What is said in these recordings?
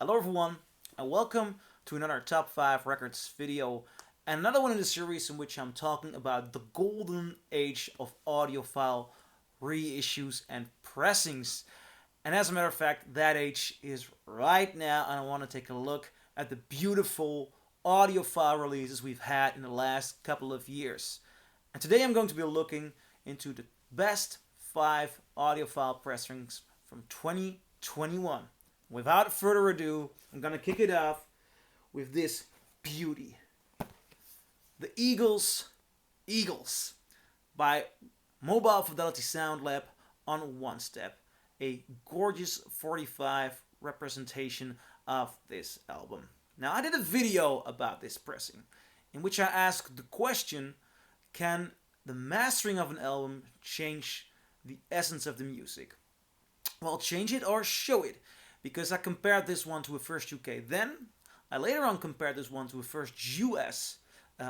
Hello everyone, and welcome to another Top 5 Records video, and another one in the series in which I'm talking about the golden age of audiophile reissues and pressings. And as a matter of fact, that age is right now, and I want to take a look at the beautiful audiophile releases we've had in the last couple of years. And today I'm going to be looking into the best 5 audiophile pressings from 2021. Without further ado, I'm gonna kick it off with this beauty. The Eagles by Mobile Fidelity Sound Lab on One Step. A gorgeous 45 representation of this album. Now, I did a video about this pressing in which I asked the question, can the mastering of an album change the essence of the music? Well, change it or show it. Because I compared this one to a first UK. Then I later on compared this one to a first US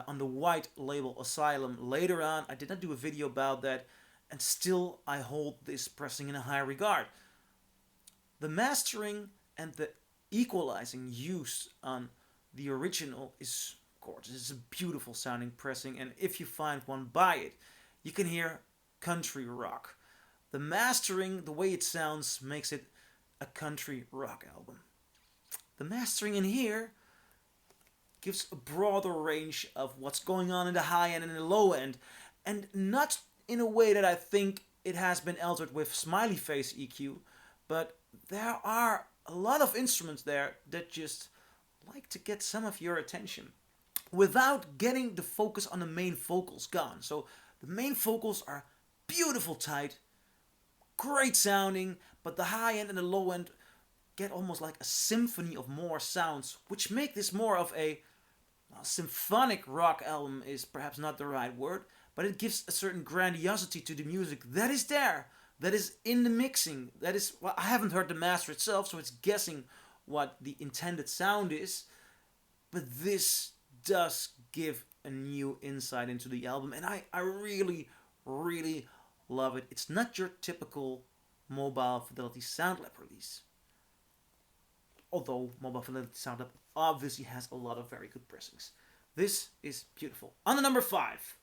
on the white label Asylum. Later on, I did not do a video about that, and still I hold this pressing in a high regard. The mastering and the equalizing use on the original is gorgeous. It's a beautiful sounding pressing, and if you find one, buy it. You can hear country rock. The mastering, the way it sounds, makes it a country rock album. The mastering in here gives a broader range of what's going on in the high end and in the low end, and not in a way that I think it has been altered with smiley face EQ, but there are a lot of instruments there that just like to get some of your attention without getting the focus on the main vocals gone. So the main vocals are beautiful tight, great sounding, but the high end and the low end get almost like a symphony of more sounds, which make this more of a symphonic rock album is perhaps not the right word, but it gives a certain grandiosity to the music that is there, that is in the mixing, that is, well, I haven't heard the master itself, so it's guessing what the intended sound is, but this does give a new insight into the album, and I really, really love it. It's not your typical Mobile Fidelity Sound Lab release. Although Mobile Fidelity Sound Lab obviously has a lot of very good pressings. This is beautiful. On the number 5,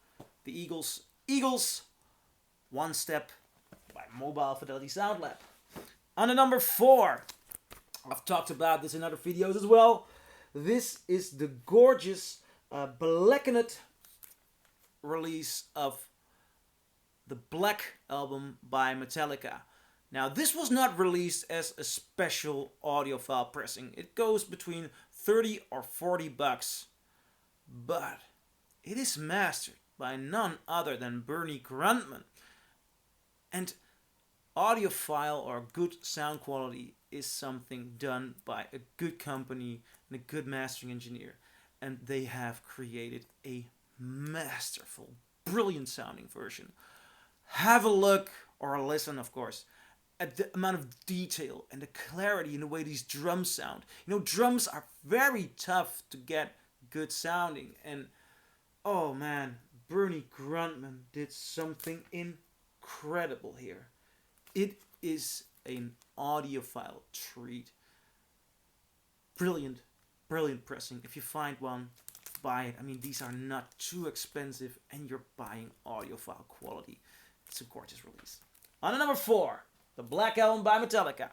the Eagles, One Step by Mobile Fidelity Sound Lab. On the number 4, I've talked about this in other videos as well. This is the gorgeous Blackened release of the Black album by Metallica. Now, this was not released as a special audiophile pressing. It goes between 30 or 40 bucks. But it is mastered by none other than Bernie Grundman. And audiophile or good sound quality is something done by a good company and a good mastering engineer. And they have created a masterful, brilliant sounding version. Have a look, or listen of course, at the amount of detail and the clarity in the way these drums sound. You know, drums are very tough to get good sounding, and oh man, Bernie Grundman did something incredible here. It is an audiophile treat. Brilliant, brilliant pressing. If you find one, buy it. I mean, these are not too expensive, and you're buying audiophile quality. It's a gorgeous release. On to number 4, the Black Album by Metallica.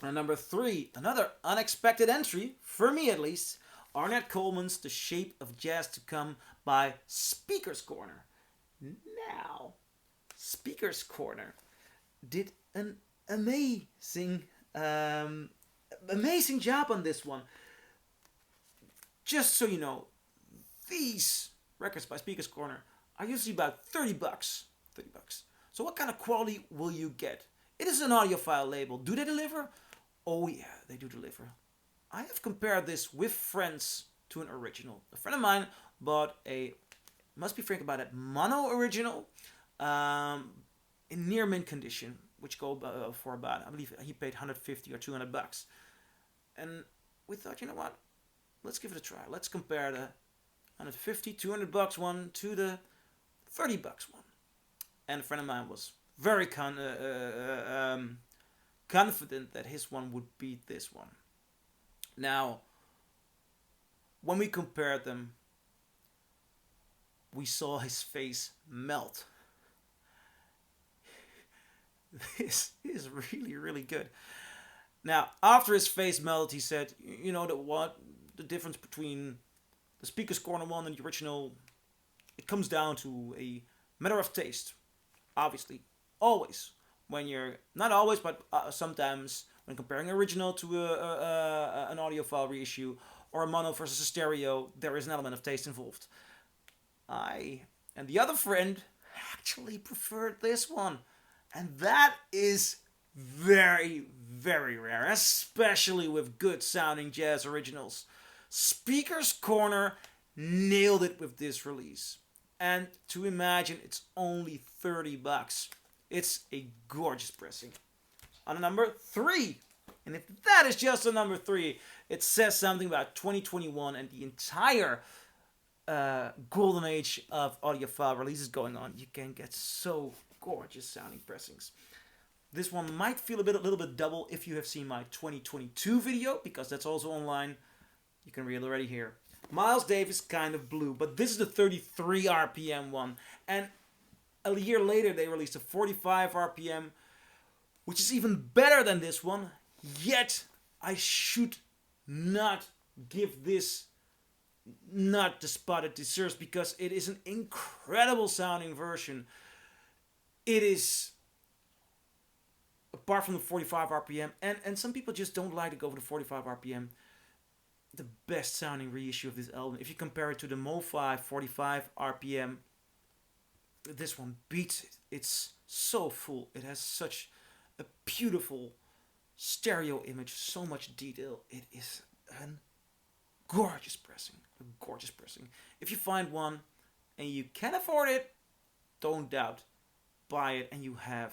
On number 3, another unexpected entry, for me at least, Ornette Coleman's The Shape of Jazz to Come by Speaker's Corner. Now, Speaker's Corner did an amazing job on this one. Just so you know, these records by Speaker's Corner are usually about 30 bucks. 30 bucks. So what kind of quality will you get? It is an audiophile label. Do they deliver? Oh yeah, they do deliver. I have compared this with friends to an original. A friend of mine bought a, must be frank about it, mono original in near mint condition, which go for about, I believe he paid 150 or 200 bucks. And we thought, you know what? Let's give it a try. Let's compare the 150, 200 bucks one to the 30 bucks one. And a friend of mine was very confident that his one would beat this one. Now, when we compared them, we saw his face melt. This is really, really good. Now, after his face melted, he said, you know what? The difference between the Speaker's Corner one and the original, it comes down to a matter of taste. Obviously. Always. When you're, not always, but sometimes, when comparing original to an audiophile reissue, or a mono versus a stereo, there is an element of taste involved. I and the other friend actually preferred this one. And that is very, very rare, especially with good sounding jazz originals. Speaker's Corner nailed it with this release. And to imagine, it's only $30. It's a gorgeous pressing. On number 3, and if that is just a number 3, it says something about 2021 and the entire golden age of audiophile releases going on. You can get so gorgeous sounding pressings. This one might feel a little bit double if you have seen my 2022 video, because that's also online. You can read it already here. Miles Davis, Kind of Blue, but this is the 33 RPM one. And a year later they released a 45 RPM, which is even better than this one. Yet I should not give this not the spot it deserves, because it is an incredible sounding version. It is, apart from the 45 RPM, and some people just don't like to go for the 45 RPM, the best sounding reissue of this album. If you compare it to the Mo-Fi 45 RPM, this one beats it. It's so full. It has such a beautiful stereo image, so much detail. It is a gorgeous pressing. A gorgeous pressing. If you find one and you can afford it, don't doubt. Buy it, and you have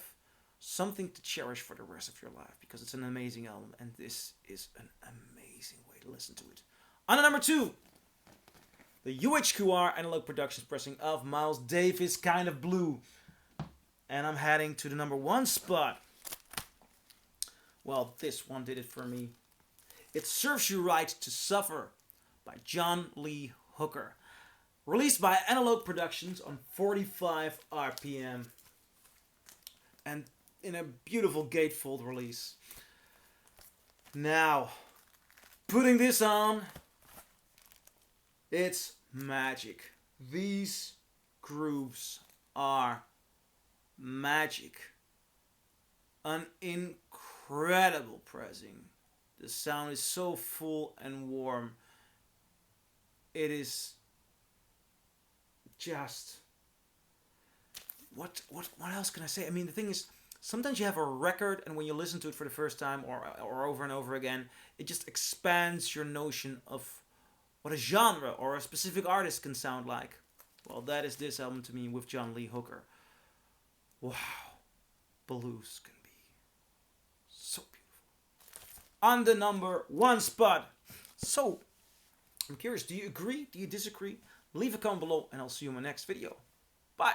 something to cherish for the rest of your life, because it's an amazing album, and this is an amazing way to listen to it. On to number 2, the UHQR Analogue Productions pressing of Miles Davis, Kind of Blue. And I'm heading to the number 1 spot. Well, this one did it for me. It Serves You Right to Suffer by John Lee Hooker. Released by Analogue Productions on 45 RPM. And in a beautiful gatefold release. Now, putting this on, it's magic. These grooves are magic. An incredible pressing. The sound is so full and warm. It is just... What else can I say? I mean, the thing is, sometimes you have a record, and when you listen to it for the first time or over and over again, it just expands your notion of what a genre or a specific artist can sound like. Well, that is this album to me with John Lee Hooker. Wow. Blues can be so beautiful. On the number 1 spot. So, I'm curious, do you agree? Do you disagree? Leave a comment below, and I'll see you in my next video. Bye.